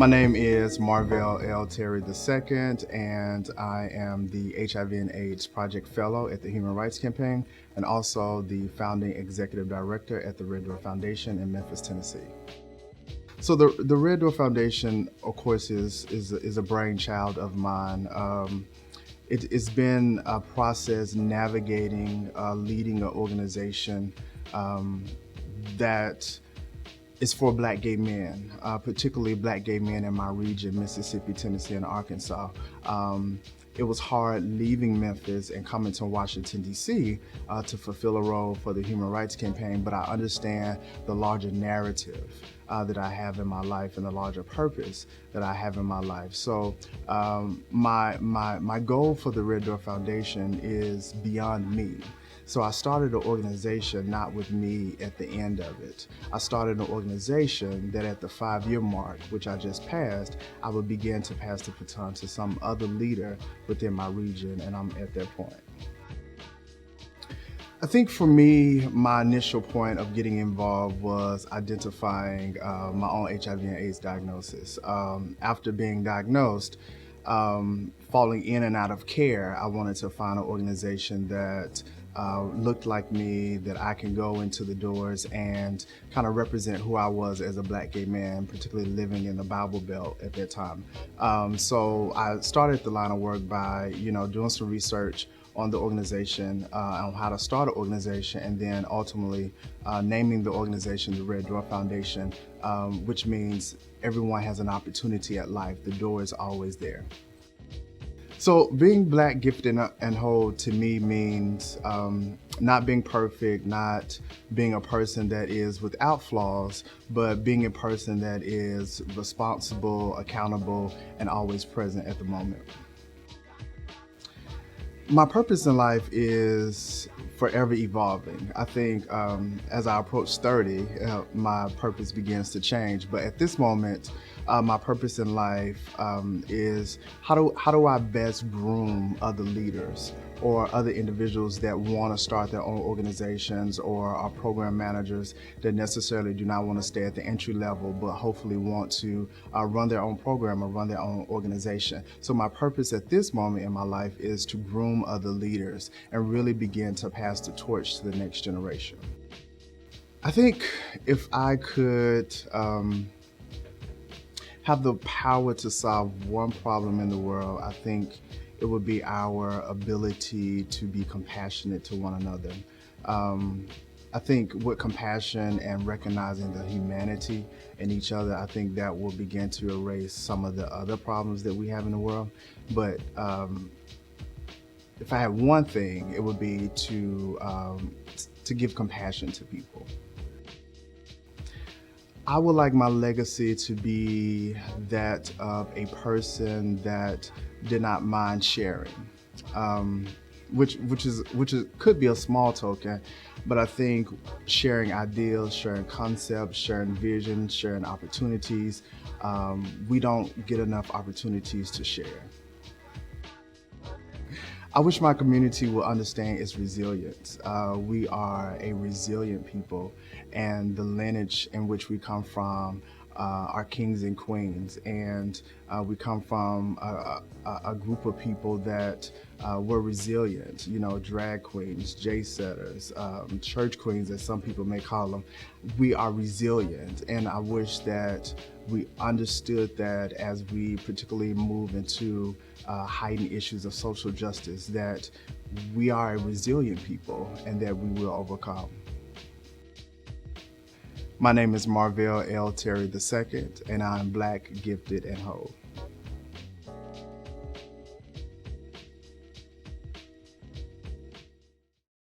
My name is Marvell L. Terry II, and I am the HIV and AIDS Project Fellow at the Human Rights Campaign and also the founding executive director at the Red Door Foundation in Memphis, Tennessee. So the Red Door Foundation, of course, is a brainchild of mine. It's been a process navigating, leading an organization that is for Black gay men, particularly Black gay men in my region, Mississippi, Tennessee, and Arkansas. It was hard leaving Memphis and coming to Washington, D.C. To fulfill a role for the Human Rights Campaign, but I understand the larger narrative that I have in my life and the larger purpose that I have in my life. So my goal for the Red Door Foundation is beyond me. So I started an organization not with me at the end of it. I started an organization that at the 5-year mark, which I just passed, I would begin to pass the baton to some other leader within my region, and I'm at that point. I think for me, my initial point of getting involved was identifying my own HIV and AIDS diagnosis. After being diagnosed, falling in and out of care, I wanted to find an organization that looked like me, that I can go into the doors and kind of represent who I was as a Black gay man, particularly living in the Bible Belt at that time. So I started the line of work by, doing some research on the organization, on how to start an organization, and then ultimately naming the organization the Red Door Foundation, which means everyone has an opportunity at life. The door is always there. So being Black, gifted, and whole to me means not being perfect, not being a person that is without flaws, but being a person that is responsible, accountable, and always present at the moment. My purpose in life is forever evolving. I think as I approach 30, my purpose begins to change. But at this moment, my purpose in life is how do I best groom other leaders or other individuals that want to start their own organizations or are program managers that necessarily do not want to stay at the entry level, but hopefully want to run their own program or run their own organization. So my purpose at this moment in my life is to groom other leaders and really begin to pass the torch to the next generation. I think if I could have the power to solve one problem in the world, I think it would be our ability to be compassionate to one another. I think with compassion and recognizing the humanity in each other, I think that will begin to erase some of the other problems that we have in the world. But if I had one thing, it would be to give compassion to people. I would like my legacy to be that of a person that did not mind sharing, which could be a small token, but I think sharing ideals, sharing concepts, sharing vision, sharing opportunities, we don't get enough opportunities to share. I wish my community would understand its resilience. We are a resilient people, and the lineage in which we come from are kings and queens, and we come from a group of people that were resilient, drag queens, J-setters, church queens, as some people may call them. We are resilient, and I wish that we understood that as we particularly move into heightened issues of social justice, that we are a resilient people and that we will overcome. My name is Marvell L. Terry II, and I am Black, gifted, and whole.